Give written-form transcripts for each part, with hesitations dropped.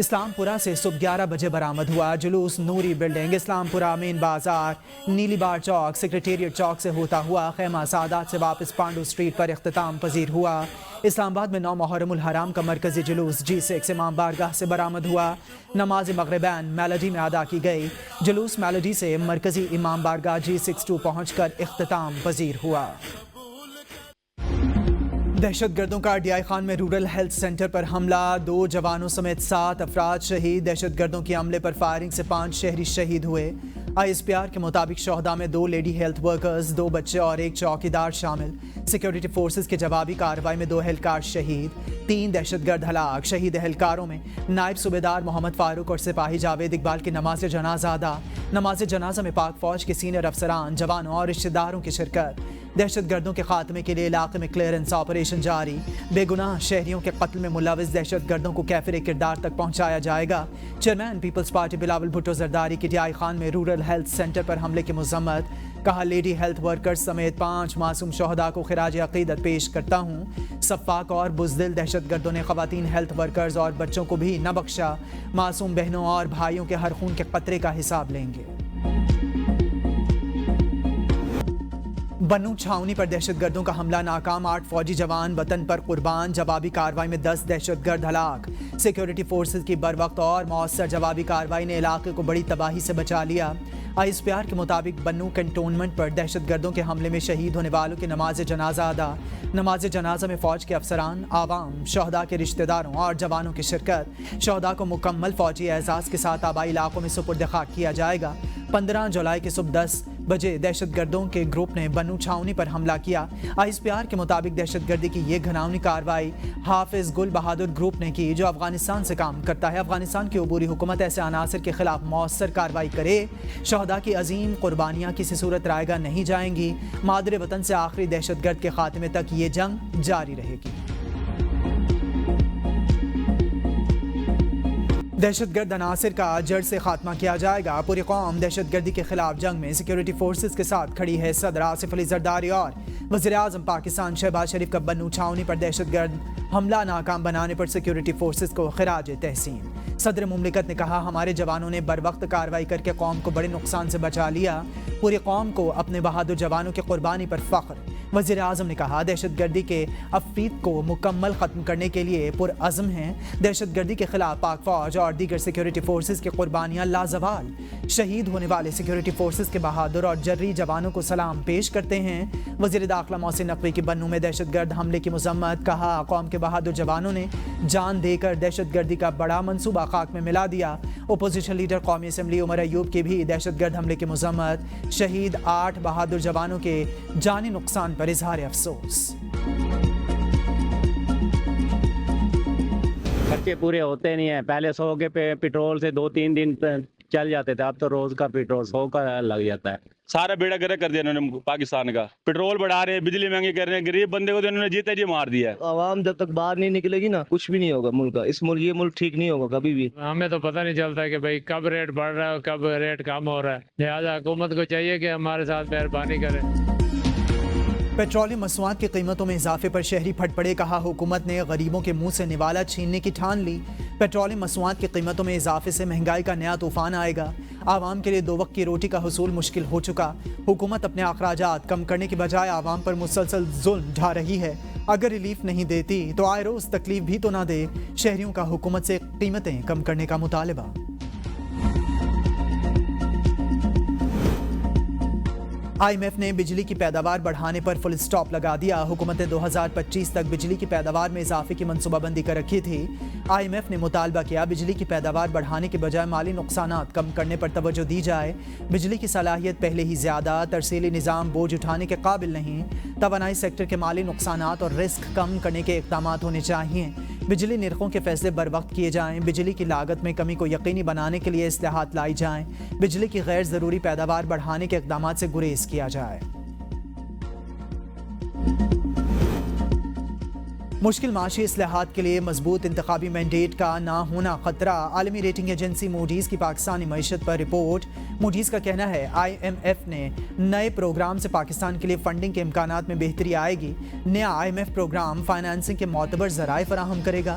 اسلام پورہ سے صبح 11 بجے برآمد ہوا جلوس نوری بلڈنگ، اسلام پورہ مین بازار، نیلی بار چوک، سیکریٹریٹ چوک سے ہوتا ہوا خیمہ سعادات سے واپس پانڈو اسٹریٹ پر اختتام پذیر ہوا۔ اسلام آباد میں 9 محرم الحرام کا مرکزی جلوس G6 امام بارگاہ سے برآمد ہوا۔ نماز مغربین میلڈی میں ادا کی گئی۔ جلوس میلڈی سے مرکزی امام بارگاہ G62 پہنچ کر اختتام پذیر ہوا۔ دہشت گردوں کا DI خان میں رورل ہیلتھ سینٹر پر حملہ، 2 جوانوں سمیت 7 افراد شہید۔ دہشت گردوں کے حملے پر فائرنگ سے 5 شہری شہید ہوئے۔ ISPR کے مطابق شہداء میں 2 لیڈی ہیلتھ ورکرز، 2 بچے اور 1 چوکیدار شامل۔ سیکیورٹی فورسز کے جوابی کارروائی میں 2 اہلکار شہید، 3 دہشت گرد ہلاک۔ شہید اہلکاروں میں نائب صوبیدار محمد فاروق اور سپاہی جاوید اقبال کی نماز جنازہ ادا۔ نماز جنازہ میں پاک فوج کے سینئر افسران، جوانوں اور رشتہ داروں کی شرکت۔ دہشت گردوں کے خاتمے کے لیے علاقے میں کلیئرنس آپریشن جاری۔ بے گناہ شہریوں کے قتل میں ملوث دہشت گردوں کو کیفر کردار تک پہنچایا جائے گا۔ چیئرمین پیپلز پارٹی بلاول بھٹو زرداری کی DI خان میں رورل ہیلتھ سینٹر پر حملے کی مذمت، کہا لیڈی ہیلتھ ورکرز سمیت 5 معصوم شہداء کو خراج عقیدت پیش کرتا ہوں۔ سفاک اور بزدل دہشت گردوں نے خواتین ہیلتھ ورکرز اور بچوں کو بھی نہ بخشا۔ معصوم بہنوں اور بھائیوں کے ہر خون کے قطرے کا حساب لیں گے۔ بنو چھاونی پر دہشت گردوں کا حملہ ناکام، 8 فوجی جوان وطن پر قربان۔ جوابی کارروائی میں 10 دہشت گرد ہلاک۔ سیکیورٹی فورسز کی بروقت اور مؤثر جوابی کارروائی نے علاقے کو بڑی تباہی سے بچا لیا۔ ISPR کے مطابق بنو کنٹونمنٹ پر دہشت گردوں کے حملے میں شہید ہونے والوں کی نماز جنازہ ادا۔ نماز جنازہ میں فوج کے افسران، عوام، شہداء کے رشتہ داروں اور جوانوں کی شرکت۔ شہداء کو مکمل فوجی اعزاز کے ساتھ آبائی علاقوں میں سپرد خاک کیا جائے گا۔ 15 جولائی کی صبح 10 بجے دہشت گردوں کے گروپ نے بنو چھاونی پر حملہ کیا۔ ISPR کے مطابق دہشت گردی کی یہ گھناؤنی کارروائی حافظ گل بہادر گروپ نے کی، جو افغانستان سے کام کرتا ہے۔ افغانستان کی عبوری حکومت ایسے عناصر کے خلاف مؤثر کارروائی کرے۔ شہداء کی عظیم قربانیاں کسی صورت رائے گاہ نہیں جائیں گی۔ مادر وطن سے آخری دہشت گرد کے خاتمے تک یہ جنگ جاری رہے گی۔ دہشت گرد عناصر کا جڑ سے خاتمہ کیا جائے گا۔ پوری قوم دہشت گردی کے خلاف جنگ میں سیکیورٹی فورسز کے ساتھ کھڑی ہے۔ صدر آصف علی زرداری اور وزیر اعظم پاکستان شہباز شریف کا بنو چھاونی پر دہشت گرد حملہ ناکام بنانے پر سیکیورٹی فورسز کو خراج تحسین۔ صدر مملکت نے کہا، ہمارے جوانوں نے بروقت کارروائی کر کے قوم کو بڑے نقصان سے بچا لیا۔ پوری قوم کو اپنے بہادر جوانوں کی قربانی پر فخر۔ وزیر اعظم نے کہا، دہشت گردی کے افریت کو مکمل ختم کرنے کے لیے پرعزم ہیں۔ دہشت گردی کے خلاف پاک فوج اور دیگر سیکیورٹی فورسز کی قربانیاں لازوال۔ شہید ہونے والے سیکیورٹی فورسز کے بہادر اور جرری جوانوں کو سلام پیش کرتے ہیں۔ وزیر داخلہ محسن نقوی کی بنو میں دہشت گرد حملے کی مذمت، کہا قوم کے بہادر جوانوں نے جان دے کر دہشت گردی کا بڑا منصوبہ خاک میں ملا دیا۔ اپوزیشن لیڈر قومی اسمبلی عمر ایوب کی بھی دہشت گرد حملے کی مذمت، شہید 8 بہادر جوانوں کے جانی نقصان پر اظہار افسوس۔ خرچے پورے ہوتے نہیں ہیں، پہلے 100 کے پیٹرول سے 2-3 دن چل جاتے تھے، اب تو روز کا پیٹرول 100 کا لگ جاتا ہے۔ سارا بیڑا گرک کر دیا انہوں نے پاکستان کا، پیٹرول بڑھا رہے ہیں، بجلی مہنگی کر رہے ہیں، غریب بندے کو تو انہوں نے جیتے جی مار دیا ہے۔ عوام جب تک باہر نہیں نکلے گی نا، کچھ بھی نہیں ہوگا ملک کا۔ اس ملک یہ ملک ٹھیک نہیں ہوگا کبھی بھی۔ ہمیں تو پتہ نہیں چلتا کہ بھائی کب ریٹ بڑھ رہا ہے اور کب ریٹ کم ہو رہا ہے، لہٰذا حکومت کو چاہیے کہ ہمارے ساتھ مہربانی کرے۔ پیٹرولیم مصنوعات کی قیمتوں میں اضافے پر شہری پھٹ پڑے، کہا حکومت نے غریبوں کے منہ سے نوالا چھیننے کی ٹھان لی۔ پیٹرولیم مصنوعات کی قیمتوں میں اضافے سے مہنگائی کا نیا طوفان آئے گا۔ عوام کے لیے 2 وقت کی روٹی کا حصول مشکل ہو چکا۔ حکومت اپنے اخراجات کم کرنے کی بجائے عوام پر مسلسل ظلم ڈھا رہی ہے۔ اگر ریلیف نہیں دیتی تو آئے روز تکلیف بھی تو نہ دے۔ شہریوں کا حکومت سے قیمتیں کم کرنے کا مطالبہ۔ IMF نے بجلی کی پیداوار بڑھانے پر فل سٹاپ لگا دیا۔ حکومت نے 2025 تک بجلی کی پیداوار میں اضافے کی منصوبہ بندی کر رکھی تھی۔ IMF نے مطالبہ کیا، بجلی کی پیداوار بڑھانے کے بجائے مالی نقصانات کم کرنے پر توجہ دی جائے۔ بجلی کی صلاحیت پہلے ہی زیادہ، ترسیلی نظام بوجھ اٹھانے کے قابل نہیں۔ توانائی سیکٹر کے مالی نقصانات اور رسک کم کرنے کے اقدامات ہونے چاہئیں۔ بجلی نرخوں کے فیصلے بر وقت کیے جائیں۔ بجلی کی لاگت میں کمی کو یقینی بنانے کے لیے اصلاحات لائی جائیں۔ بجلی کی غیر ضروری پیداوار بڑھانے کے اقدامات سے گریز کیا جائے۔ مشکل معاشی اصلاحات کے لیے مضبوط انتخابی مینڈیٹ کا نہ ہونا خطرہ۔ عالمی ریٹنگ ایجنسی موڈیز کی پاکستانی معیشت پر رپورٹ۔ موڈیز کا کہنا ہے IMF نے نئے پروگرام سے پاکستان کے لیے فنڈنگ کے امکانات میں بہتری آئے گی۔ نیا IMF پروگرام فائنانسنگ کے معتبر ذرائع فراہم کرے گا۔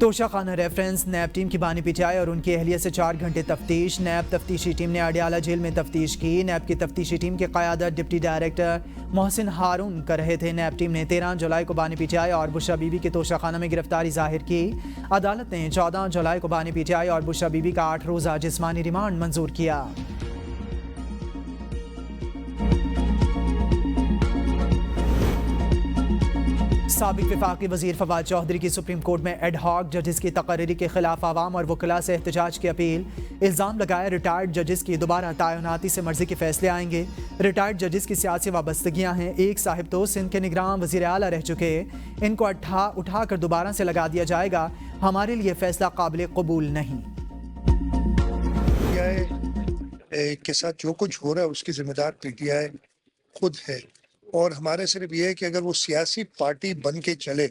توشہ خانہ ریفرنس نیب ٹیم کی بانی پی.ٹی.آئی اور ان کی اہلیہ سے 4 گھنٹے تفتیش. نیب تفتیشی ٹیم نے اڈیالہ جیل میں تفتیش کی. نیب کی تفتیشی ٹیم کی قیادت ڈپٹی ڈائریکٹر محسن ہارون کر رہے تھے. نیب ٹیم نے 13 جولائی کو بانی پی.ٹی.آئی اور بشرا بی بی کے توشہ خانہ میں گرفتاری ظاہر کی. عدالت نے 14 جولائی کو بانی پی.ٹی.آئی اور بشرا بی بی کا 8 روزہ جسمانی ریمانڈ منظور کیا. سابق وفاقی وزیر فواد چودھری کی سپریم کورٹ میں ایڈ ہاک ججز کی تقرری کے خلاف عوام اور وکلاء سے احتجاج کی اپیل. الزام لگایا ریٹائرڈ ججز کی دوبارہ تعیناتی سے مرضی کے فیصلے آئیں گے. ریٹائرڈ ججز کی سیاسی وابستگیاں ہیں. ایک صاحب تو سندھ کے نگراں وزیر اعلیٰ رہ چکے, ان کو اٹھا کر دوبارہ سے لگا دیا جائے گا. ہمارے لیے فیصلہ قابل قبول نہیں. کے ساتھ جو کچھ ہو رہا ہے اس کی ذمہ دار پی.ٹی.آئی خود ہے, اور ہمارے صرف یہ ہے کہ اگر وہ سیاسی پارٹی بن کے چلے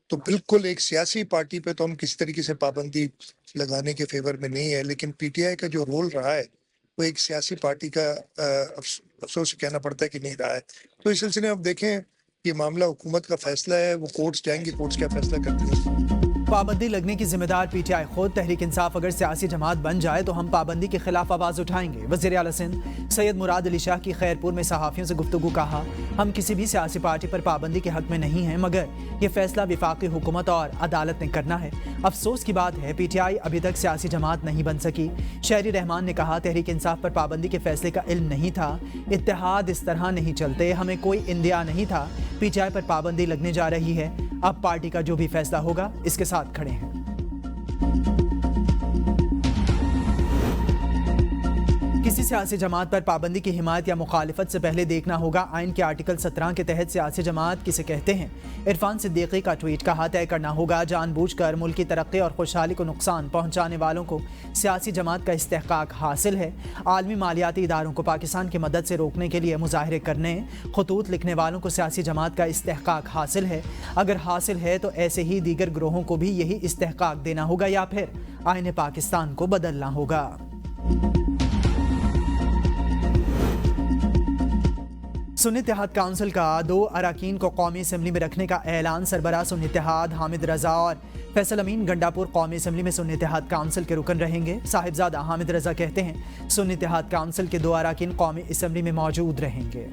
تو بالکل ایک سیاسی پارٹی پہ تو ہم کسی طریقے سے پابندی لگانے کے فیور میں نہیں ہے, لیکن پی.ٹی.آئی کا جو رول رہا ہے وہ ایک سیاسی پارٹی کا افسوس کہنا پڑتا ہے کہ نہیں رہا ہے. تو اس سلسلے میں اب دیکھیں یہ معاملہ حکومت کا فیصلہ ہے, وہ کورٹس جائیں گے, کورٹس کیا فیصلہ کرتی ہیں. پابندی لگنے کی ذمہ دار پی.ٹی.آئی خود. تحریک انصاف اگر سیاسی جماعت بن جائے تو ہم پابندی کے خلاف آواز اٹھائیں گے. وزیر اعلیٰ سندھ سید مراد علی شاہ کی خیرپور میں صحافیوں سے گفتگو. کہا ہم کسی بھی سیاسی پارٹی پر پابندی کے حق میں نہیں ہیں, مگر یہ فیصلہ وفاقی حکومت اور عدالت نے کرنا ہے. افسوس کی بات ہے پی.ٹی.آئی ابھی تک سیاسی جماعت نہیں بن سکی. شہری رحمان نے کہا تحریک انصاف پر پابندی کے فیصلے کا علم نہیں تھا. اتحاد اس طرح نہیں چلتے, ہمیں کوئی اندیا نہیں تھا. پی.ٹی.آئی پر پابندی لگنے جا رہی ہے. اب پارٹی کا جو بھی فیصلہ ہوگا اس کے ساتھ کھڑے ہیں. کسی سیاسی جماعت پر پابندی کی حمایت یا مخالفت سے پہلے دیکھنا ہوگا آئین کے آرٹیکل 17 کے تحت سیاسی جماعت کسے کہتے ہیں. عرفان صدیقی کا ٹویٹ. کہا طے کرنا ہوگا جان بوجھ کر ملکی ترقی اور خوشحالی کو نقصان پہنچانے والوں کو سیاسی جماعت کا استحقاق حاصل ہے. عالمی مالیاتی اداروں کو پاکستان کی مدد سے روکنے کے لیے مظاہرے کرنے, خطوط لکھنے والوں کو سیاسی جماعت کا استحقاق حاصل ہے. اگر حاصل ہے تو ایسے ہی دیگر گروہوں کو بھی یہی استحقاق دینا ہوگا یا پھر آئین پاکستان کو بدلنا ہوگا. سنی اتحاد کونسل کا 2 اراکین کو قومی اسمبلی میں رکھنے کا اعلان. سربراہ سنی اتحاد حامد رضا اور فیصل امین گنڈاپور قومی اسمبلی میں سنی اتحاد کونسل کے رکن رہیں گے. صاحبزادہ حامد رضا کہتے ہیں سنی اتحاد کونسل کے 2 اراکین قومی اسمبلی میں موجود رہیں گے.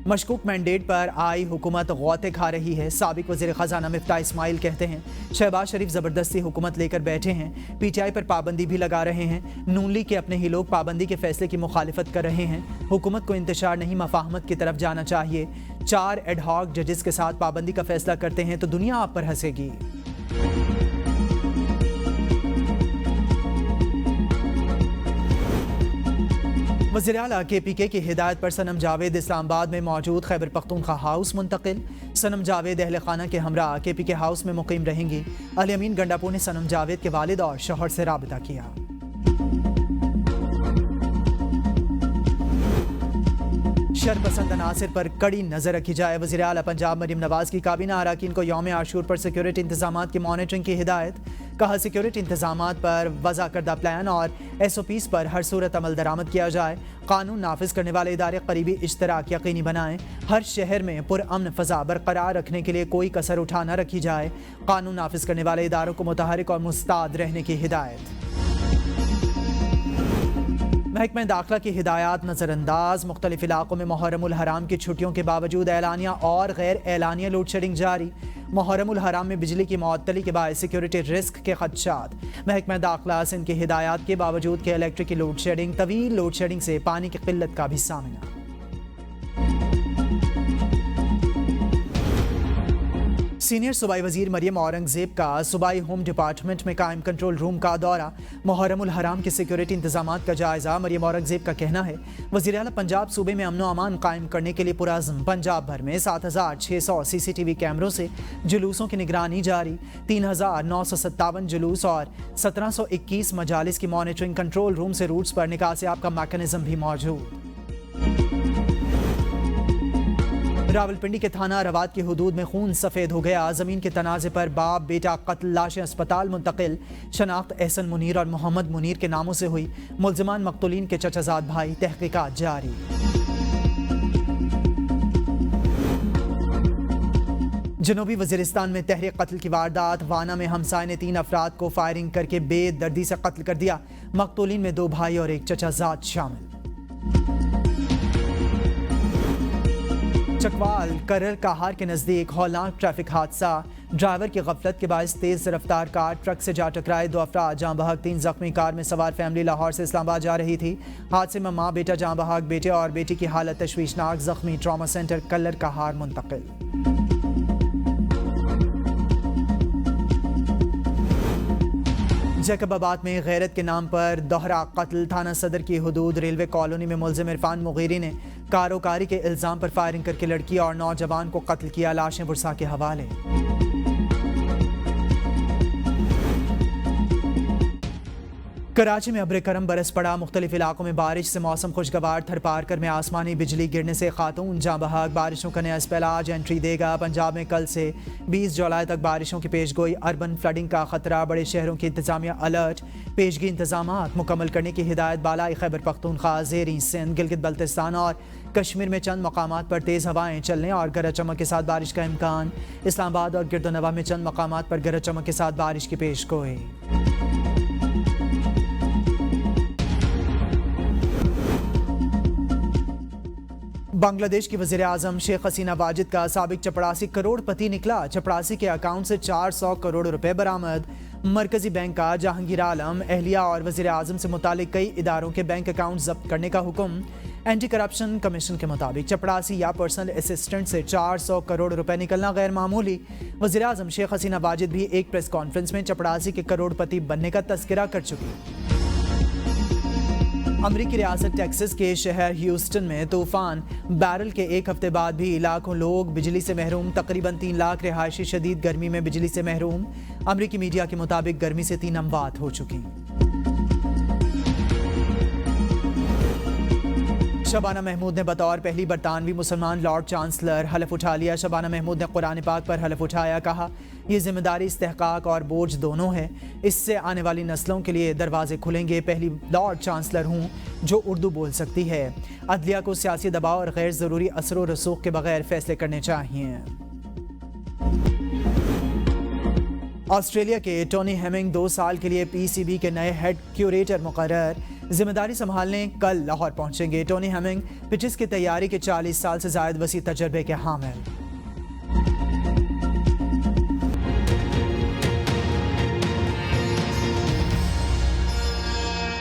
مشکوک مینڈیٹ پر آئی حکومت غوطے کھا رہی ہے. سابق وزیر خزانہ مفتاح اسماعیل کہتے ہیں شہباز شریف زبردستی حکومت لے کر بیٹھے ہیں. پی.ٹی.آئی پر پابندی بھی لگا رہے ہیں. نون لیگ کے اپنے ہی لوگ پابندی کے فیصلے کی مخالفت کر رہے ہیں. حکومت کو انتشار نہیں مفاہمت کی طرف جانا چاہیے. 4 ایڈ ہاک ججز کے ساتھ پابندی کا فیصلہ کرتے ہیں تو دنیا آپ پر ہنسے گی. وزیر اعلیٰ کے کی ہدایت پر صنم جاوید اسلام آباد میں موجود خیبر پختونخوا ہاؤس منتقل. صنم جاوید اہل خانہ کے ہمراہ کے ہاؤس میں مقیم رہیں گی. علی امین گنڈاپور نے صنم جاوید کے والد اور شوہر سے رابطہ کیا. شرپسند عناصر پر کڑی نظر رکھی جائے. وزیر اعلیٰ پنجاب مریم نواز کی کابینہ اراکین کو یوم عاشور پر سیکیورٹی انتظامات کی مانیٹرنگ کی ہدایت. کہا سیکیورٹی انتظامات پر وضع کردہ پلان اور SOPs پر ہر صورت عمل درآمد کیا جائے. قانون نافذ کرنے والے ادارے قریبی اشتراک یقینی بنائیں. ہر شہر میں پرامن فضا برقرار رکھنے کے لیے کوئی کسر اٹھا نہ رکھی جائے. قانون نافذ کرنے والے اداروں کو متحرک اور مستعد رہنے کی ہدایت. محکمہ داخلہ کی ہدایات نظر انداز. مختلف علاقوں میں محرم الحرام کی چھٹیوں کے باوجود اعلانیہ اور غیر اعلانیہ لوڈ شیڈنگ جاری. محرم الحرام میں بجلی کی معطلی کے باعث سیکیورٹی رسک کے خدشات. محکمہ داخلہ سندھ کی ہدایات کے باوجود کہ الیکٹرک کی لوڈ شیڈنگ, طویل لوڈ شیڈنگ سے پانی کی قلت کا بھی سامنا. سینئر صوبائی وزیر مریم اورنگزیب کا صوبائی ہوم ڈپارٹمنٹ میں قائم کنٹرول روم کا دورہ. محرم الحرام کے سیکیورٹی انتظامات کا جائزہ. مریم اورنگزیب کا کہنا ہے وزیر اعلیٰ پنجاب صوبے میں امن و امان قائم کرنے کے لیے پرعزم. پنجاب بھر میں 7600 CCTV کیمروں سے جلوسوں کی نگرانی جاری. 3957 جلوس اور 1721 مجالس کی مانیٹرنگ. کنٹرول روم سے روٹس پر نکاسیاب کا میکانزم بھی موجود. راولپنڈی کے تھانہ رواد کی حدود میں خون سفید ہو گیا. زمین کے تنازع پر باپ بیٹا قتل. لاشیں اسپتال منتقل. شناخت احسن منیر اور محمد منیر کے ناموں سے ہوئی. ملزمان مقتولین کے چچا زاد بھائی. تحقیقات جاری. جنوبی وزیرستان میں تحریک قتل کی واردات، وانا میں ہمسائے نے 3 افراد کو فائرنگ کر کے بے دردی سے قتل کر دیا، مقتولین میں 2 بھائی اور 1 چچا زاد شامل۔ چکوال کرر کہار کے نزدیک ہولناک ٹریفک حادثہ، ڈرائیور کی غفلت کے باعث تیز رفتار کار ٹرک سے جا ٹکرائے، 2 افراد جاں بحق 3 زخمی، کار میں سوار فیملی لاہور سے اسلام آباد جا رہی تھی، حادثے میں ماں بیٹا جاں بحق، بیٹے اور بیٹی کی حالت تشویشناک، زخمی ٹراما سینٹر کلر کہار منتقل۔ جیکب آباد میں غیرت کے نام پر دوہرا قتل، تھانہ صدر کی حدود ریلوے کالونی میں ملزم عرفان مغیری نے کاروکاری کے الزام پر فائرنگ کر کے لڑکی اور نوجوان کو قتل کیا، لاشیں ورثاء کے حوالے۔ کراچی میں ابر کرم برس پڑا، مختلف علاقوں میں بارش سے موسم خوشگوار، تھرپارکر میں آسمانی بجلی گرنے سے خاتون جاں بحق، بارشوں کا نیا سپیل آج انٹری دے گا۔ پنجاب میں کل سے 20 جولائی تک بارشوں کی پیش گوئی، اربن فلڈنگ کا خطرہ، بڑے شہروں کی انتظامیہ الرٹ، پیشگی انتظامات مکمل کرنے کی ہدایت، بالائی خیبر پختونخوا، زیریں سندھ، گلگت بلتستان اور کشمیر میں چند مقامات پر تیز ہوائیں چلنے اور گرج چمک کے ساتھ بارش کا امکان، اسلام آباد اور گرد و نواح میں چند مقامات پر گرج چمک کے ساتھ بارش کی پیش گوئی۔ بنگلہ دیش کی وزیر اعظم شیخ حسینہ واجد کا سابق چپڑاسی کروڑ پتی نکلا، چپڑاسی کے اکاؤنٹ سے 400 کروڑ روپے برآمد۔ مرکزی بینک کا جہانگیر عالم، اہلیہ اور وزیر اعظم سے متعلق کئی اداروں کے بینک اکاؤنٹ ضبط کرنے کا حکم۔ اینٹی کرپشن کمیشن کے مطابق چپڑاسی یا پرسنل اسسٹنٹ سے 400 کروڑ روپے نکلنا غیر معمولی۔ وزیر اعظم شیخ حسینہ واجد بھی ایک پریس کانفرنس میں چپڑاسی کے کروڑ پتی بننے کا تذکرہ کر چکی۔ امریکی ریاست ٹیکسس کے شہر ہیوسٹن میں طوفان بیرل کے 1 ہفتے بعد بھی لاکھوں لوگ بجلی سے محروم، تقریباً 3 لاکھ رہائشی شدید گرمی میں بجلی سے محروم۔ امریکی میڈیا کے مطابق گرمی سے 3 اموات ہو چکی۔ شبانہ محمود نے بطور پہلی برطانوی مسلمان لارڈ چانسلر حلف اٹھا لیا۔ شبانہ محمود نے قرآن پاک پر حلف اٹھایا، کہا یہ ذمہ داری، استحقاق اور بوجھ دونوں ہے، اس سے آنے والی نسلوں کے لیے دروازے کھلیں گے۔ پہلی لارڈ چانسلر ہوں جو اردو بول سکتی ہے۔ عدلیہ کو سیاسی دباؤ اور غیر ضروری اثر و رسوخ کے بغیر فیصلے کرنے چاہیے۔ آسٹریلیا کے ٹونی ہیمنگ 2 سال کے لیے پی سی بی کے نئے ہیڈ کیوریٹر مقرر، ذمہ داری سنبھالنے کل لاہور پہنچیں گے۔ ٹونی ہیمنگ پچز کی تیاری کے 40 سال سے زائد وسیع تجربے کے حامل۔